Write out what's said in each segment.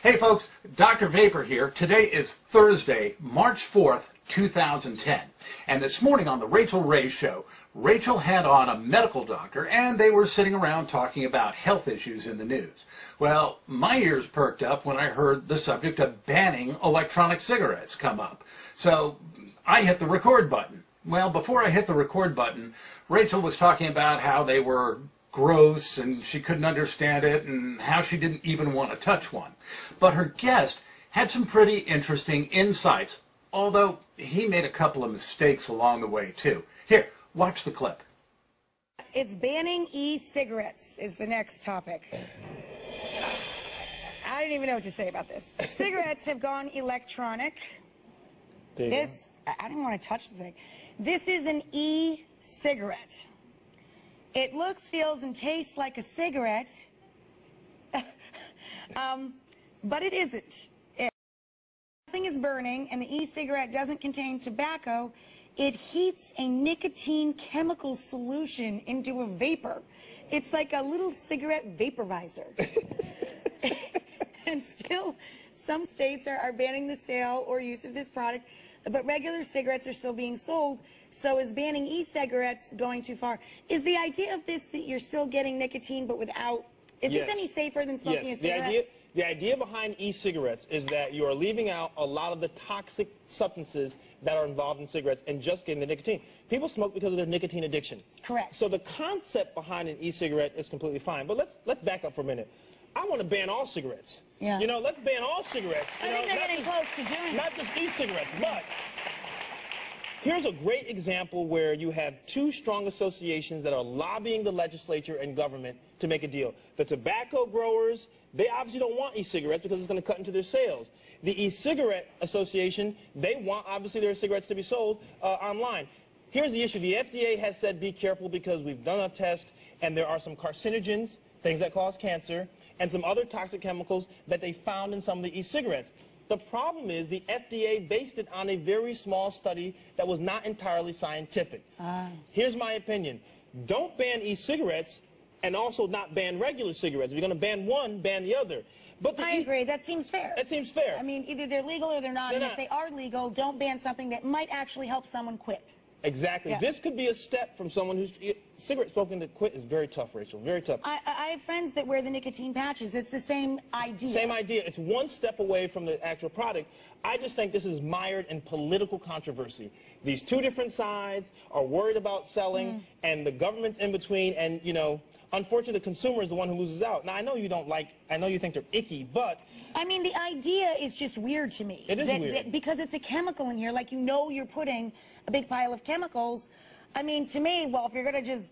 Hey folks, Dr. Vapor here. Today is Thursday, March 4th, 2010. And this morning on the Rachel Ray Show, Rachel had on a medical doctor and they were sitting around talking about health issues in the news. Well, my ears perked up when I heard the subject of banning electronic cigarettes come up. So I hit the record button. Well, before I hit the record button, Rachel was talking about how they were gross and she couldn't understand it and how she didn't even want to touch one. But her guest had some pretty interesting insights, although he made a couple of mistakes along the way too. Here, watch the clip. It's banning e-cigarettes is the next topic. I don't even know what to say about this. Cigarettes have gone electronic. I don't want to touch the thing. This is an e-cigarette. It looks, feels, and tastes like a cigarette, but it isn't. Nothing is burning, and the e-cigarette doesn't contain tobacco. It heats a nicotine chemical solution into a vapor. It's like a little cigarette vaporizer. And still, some states are banning the sale or use of this product, but regular cigarettes are still being sold. So is banning e-cigarettes going too far? Is the idea of this that you're still getting nicotine but without... Is this any safer than smoking a cigarette? The idea behind e-cigarettes is that you are leaving out a lot of the toxic substances that are involved in cigarettes and just getting the nicotine. People smoke because of their nicotine addiction. Correct. So the concept behind an e-cigarette is completely fine. But let's back up for a minute. I want to ban all cigarettes. Yeah. You know, let's ban all cigarettes. I think they're getting close to doing it. Not just e-cigarettes, but... Here's a great example where you have two strong associations that are lobbying the legislature and government to make a deal. The tobacco growers, they obviously don't want e-cigarettes because it's going to cut into their sales. The e-cigarette association, they want obviously their cigarettes to be sold online. Here's the issue. The FDA has said be careful because we've done a test and there are some carcinogens, things that cause cancer, and some other toxic chemicals that they found in some of the e-cigarettes. The problem is the FDA based it on a very small study that was not entirely scientific. Here's my opinion. Don't ban e-cigarettes and also not ban regular cigarettes. If you're going to ban one, ban the other. But I agree. That seems fair. That seems fair. I mean, either they're legal or they're not. And if they are legal, don't ban something that might actually help someone quit. Exactly. Yeah. This could be a step from someone who's... Cigarette smoking to quit is very tough, Rachel. Very tough. I have friends that wear the nicotine patches. It's the same idea. Same idea. It's one step away from the actual product. I just think this is mired in political controversy. These two different sides are worried about selling, and the government's in between, and, you know, unfortunately, the consumer is the one who loses out. Now, I know you don't like... I know you think they're icky, but... I mean, the idea is just weird to me. It is weird. Because it's a chemical in here, like, you know you're putting a big pile of chemicals. I mean, to me, well, if you're going to just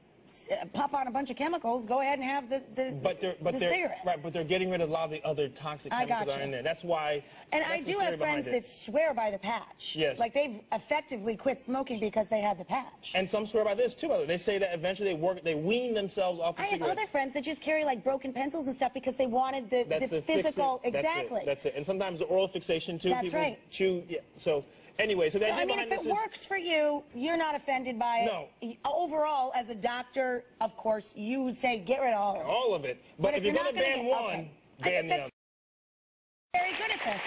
pop on a bunch of chemicals, go ahead and have the cigarette. Right, but they're getting rid of a lot of the other toxic chemicals that are in there. That's why... And I do have friends that swear by the patch. Yes. Like, they've effectively quit smoking because they had the patch. And some swear by this, too. They say that eventually they wean themselves off of cigarettes. I have other friends that just carry, like, broken pencils and stuff because they wanted the physical... Exactly. That's it. And sometimes the oral fixation, too. That's people right. chew... Yeah, so... Anyway, so the idea behind this is... if it works for you, you're not offended by it. No. Overall, as a doctor, of course, you would say get rid of all of it. All of it. But if you're going to ban one, ban the other. Very good at this.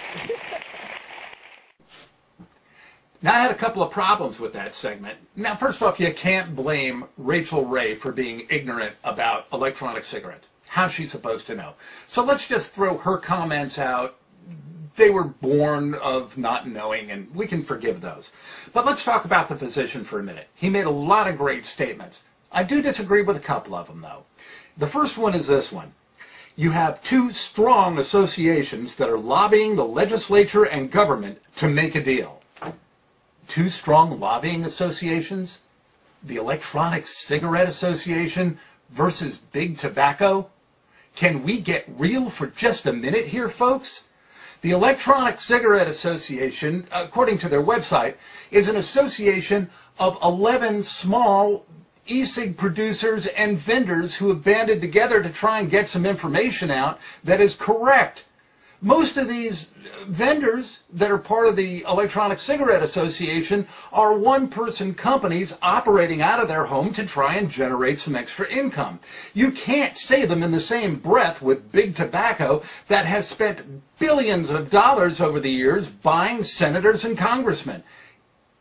Now, I had a couple of problems with that segment. Now, first off, you can't blame Rachel Ray for being ignorant about electronic cigarettes. How's she supposed to know? So let's just throw her comments out. They were born of not knowing, and we can forgive those. But let's talk about the physician for a minute. He made a lot of great statements. I do disagree with a couple of them, though. The first one is this one. You have two strong associations that are lobbying the legislature and government to make a deal. Two strong lobbying associations? The Electronic Cigarette Association versus Big Tobacco? Can we get real for just a minute here, folks? The Electronic Cigarette Association, according to their website, is an association of 11 small e-cig producers and vendors who have banded together to try and get some information out that is correct. Most of these vendors that are part of the Electronic Cigarette Association are one-person companies operating out of their home to try and generate some extra income. You can't say them in the same breath with Big Tobacco that has spent billions of dollars over the years buying senators and congressmen.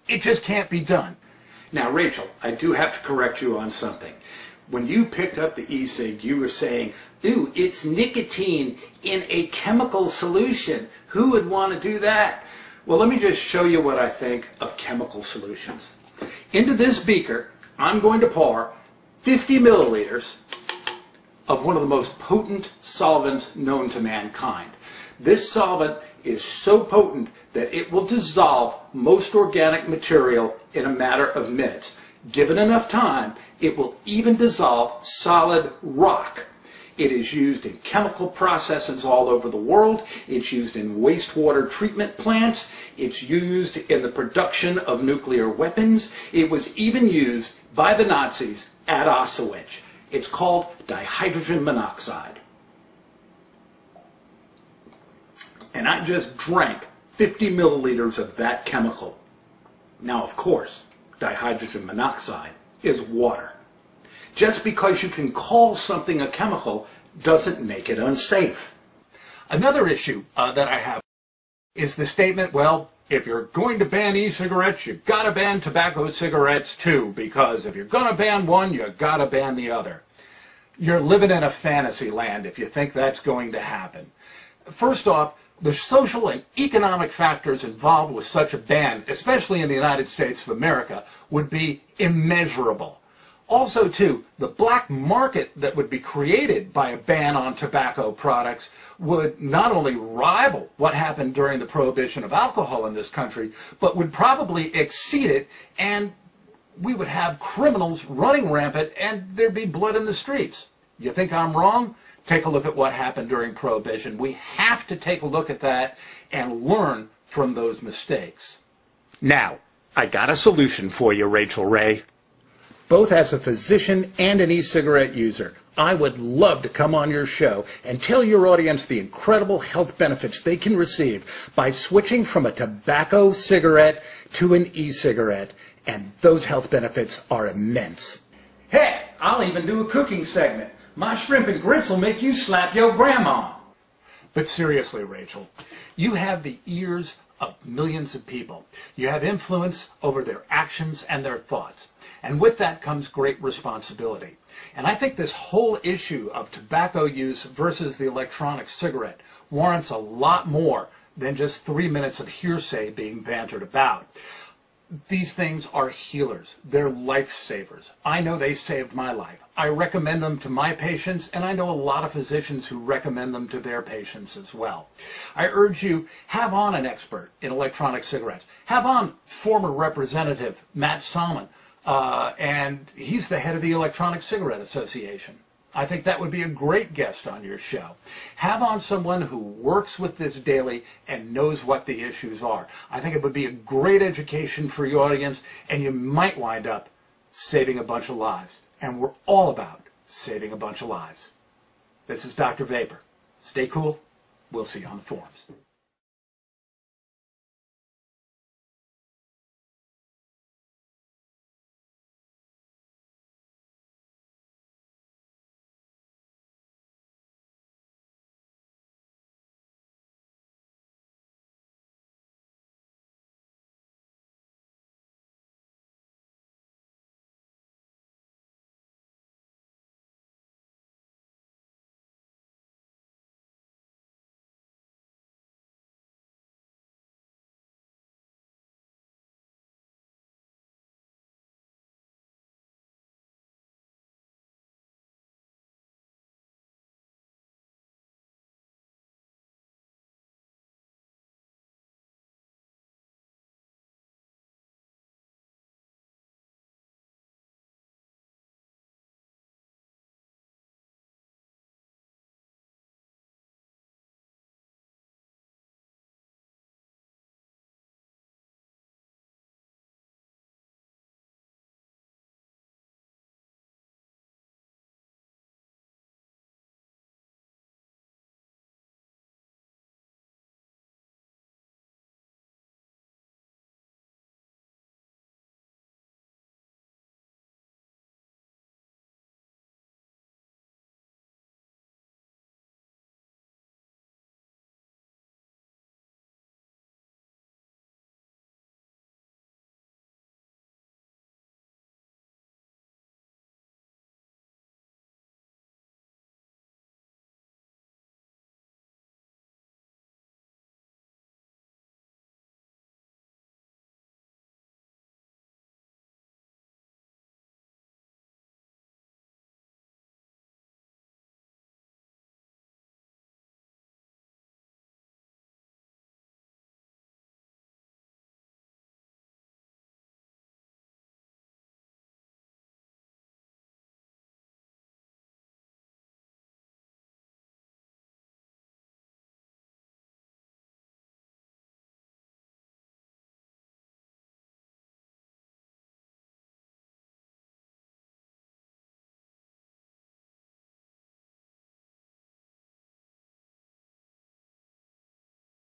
It just can't be done. Now, Rachel, I do have to correct you on something. When you picked up the e-cig, you were saying, ooh, it's nicotine in a chemical solution. Who would want to do that? Well, let me just show you what I think of chemical solutions. Into this beaker, I'm going to pour 50 milliliters of one of the most potent solvents known to mankind. This solvent is so potent that it will dissolve most organic material in a matter of minutes. Given enough time, it will even dissolve solid rock. It is used in chemical processes all over the world. It's used in wastewater treatment plants. It's used in the production of nuclear weapons. It was even used by the Nazis at Auschwitz. It's called dihydrogen monoxide. And I just drank 50 milliliters of that chemical. Now, of course, dihydrogen monoxide is water. Just because you can call something a chemical doesn't make it unsafe. Another issue that I have is the statement, well, if you're going to ban e-cigarettes, you've got to ban tobacco cigarettes too, because if you're going to ban one, you've got to ban the other. You're living in a fantasy land if you think that's going to happen. First off, the social and economic factors involved with such a ban, especially in the United States of America, would be immeasurable. Also, too, the black market that would be created by a ban on tobacco products would not only rival what happened during the prohibition of alcohol in this country, but would probably exceed it, and we would have criminals running rampant, and there'd be blood in the streets. You think I'm wrong? Take a look at what happened during Prohibition. We have to take a look at that and learn from those mistakes. Now, I got a solution for you, Rachel Ray. Both as a physician and an e-cigarette user, I would love to come on your show and tell your audience the incredible health benefits they can receive by switching from a tobacco cigarette to an e-cigarette. And those health benefits are immense. Heck, I'll even do a cooking segment. My shrimp and grits will make you slap your grandma. But seriously, Rachel, you have the ears of millions of people. You have influence over their actions and their thoughts. And with that comes great responsibility. And I think this whole issue of tobacco use versus the electronic cigarette warrants a lot more than just 3 minutes of hearsay being bantered about. These things are healers. They're lifesavers. I know they saved my life. I recommend them to my patients, and I know a lot of physicians who recommend them to their patients as well. I urge you, have on an expert in electronic cigarettes. Have on former Representative Matt Salmon, and he's the head of the Electronic Cigarette Association. I think that would be a great guest on your show. Have on someone who works with this daily and knows what the issues are. I think it would be a great education for your audience, and you might wind up saving a bunch of lives. And we're all about saving a bunch of lives. This is Dr. Vapor. Stay cool. We'll see you on the forums.